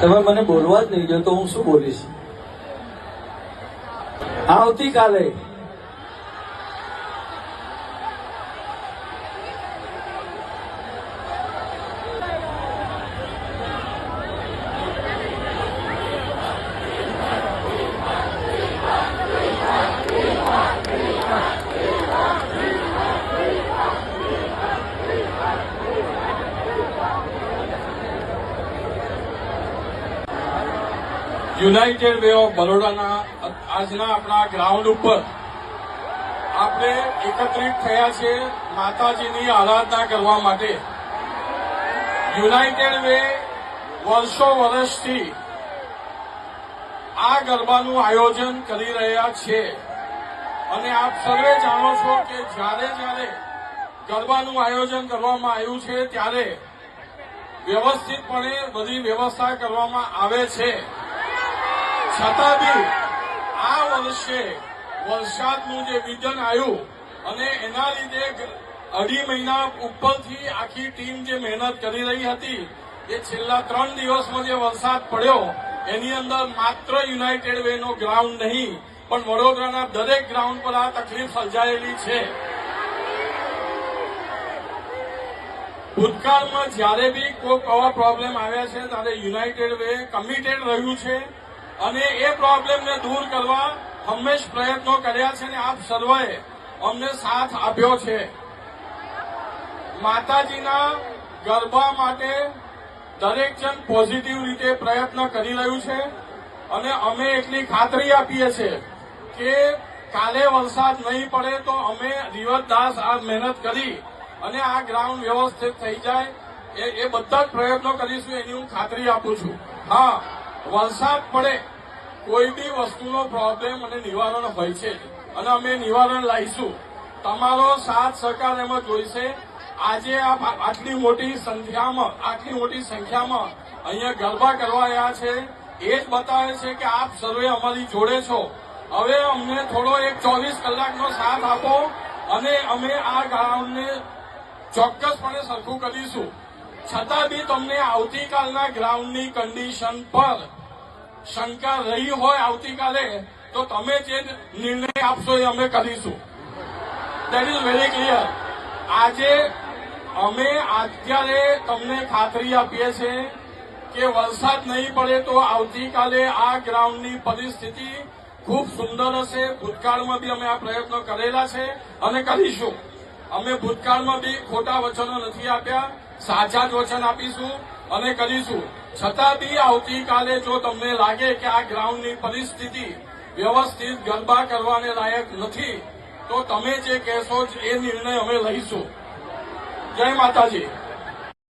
તમે મને બોલવા જ નહીં જો તો હું શું બોલીશ. આવતીકાલે યુનાઇટેડ વે ઓફ બરોડાના આજના આપણા ગ્રાઉન્ડ ઉપર આપણે એકત્રિત થયા છે માતાજીની આરાધના કરવા માટે. યુનાઇટેડ વે વર્ષો વર્ષથી આ ગરબાનું આયોજન કરી રહ્યા છે અને આપ સર્વે જાણો છો કે જ્યારે ગરબાનું આયોજન કરવામાં આવ્યું છે ત્યારે વ્યવસ્થિતપણે બધી વ્યવસ્થા કરવામાં આવે છે. છતાં બી આ વર્ષે વરસાદનું જે વિઘન આવ્યું અને એના લીધે 2.5 મહિના ઉપરથી આખી ટીમ જે મહેનત કરી રહી હતી એ છેલ્લા 3 દિવસમાં જે વરસાદ પડ્યો એની અંદર માત્ર યુનાઇટેડ વેનો ગ્રાઉન્ડ નહીં પણ વડોદરાના દરેક ગ્રાઉન્ડ પર આ તકલીફ સર્જાયેલી છે. ભૂતકાળમાં જ્યારે બી કોઈ આવા પ્રોબ્લેમ આવ્યા છે ત્યારે યુનાઇટેડ વે કમિટેડ રહ્યું છે અને એ પ્રોબ્લેમને દૂર કરવા હંમેશ પ્રયત્નો કર્યા છે અને આપ સર્વે અમને સાથ આપ્યો છે. માતાજીના ગરબા માટે દરેક જણ પોઝિટિવ રીતે પ્રયત્ન કરી રહ્યું છે અને અમે એટલી ખાતરી આપીએ છીએ કે કાલે વરસાદ નહીં પડે તો અમે દિવસ-રાત આ મહેનત કરી અને આ ગ્રાઉન્ડ વ્યવસ્થિત થઈ જાય એ બધા જ પ્રયત્નો કરીશું એની હું ખાતરી આપું છું. હા, વરસાદ પડે કોઈ બી વસ્તુનો પ્રોબ્લેમ અને નિવારણ હોય છે અને અમે નિવારણ લાવીશું. તમારો સાથ સહકાર એમાં જોઈશે. આજે આટલી મોટી સંખ્યામાં અહીંયા ગરબા કરવા આવ્યા છે એ જ બતાવે છે કે આપ સર્વે અમારી જોડે છો. હવે અમને થોડો એક 24 કલાકનો સાથ આપો અને અમે આ ગ્રાઉન્ડને ચોક્કસપણે સરખું કરીશું. છતાં બી તમને આવતીકાલના ગ્રાઉન્ડની કન્ડિશન પર શંકા રહી હોય આવતીકાલે તો તમે જે નિર્ણય આપશો એ અમે કરીશું. That is very clear. આજે અમે અત્યારે તમને ખાતરી આપીએ છીએ કે વરસાદ નહીં પડે તો આવતીકાલે આ ગ્રાઉન્ડની પરિસ્થિતિ ખૂબ સુંદર હશે. ભૂતકાળમાં બી અમે આ પ્રયત્નો કરેલા છે અને કરીશું. અમે ભૂતકાળમાં બી ખોટા વચનો નથી આપ્યા, સાચા જ વચન આપીશું અને કરીશું. છતાં બી આવતીકાલે જો તમને લાગે કે આ ગ્રાઉન્ડની પરિસ્થિતિ વ્યવસ્થિત ગરબા કરવાને લાયક નથી તો તમે જે કહેશો એ નિર્ણય અમે લઈશું. જય માતાજી.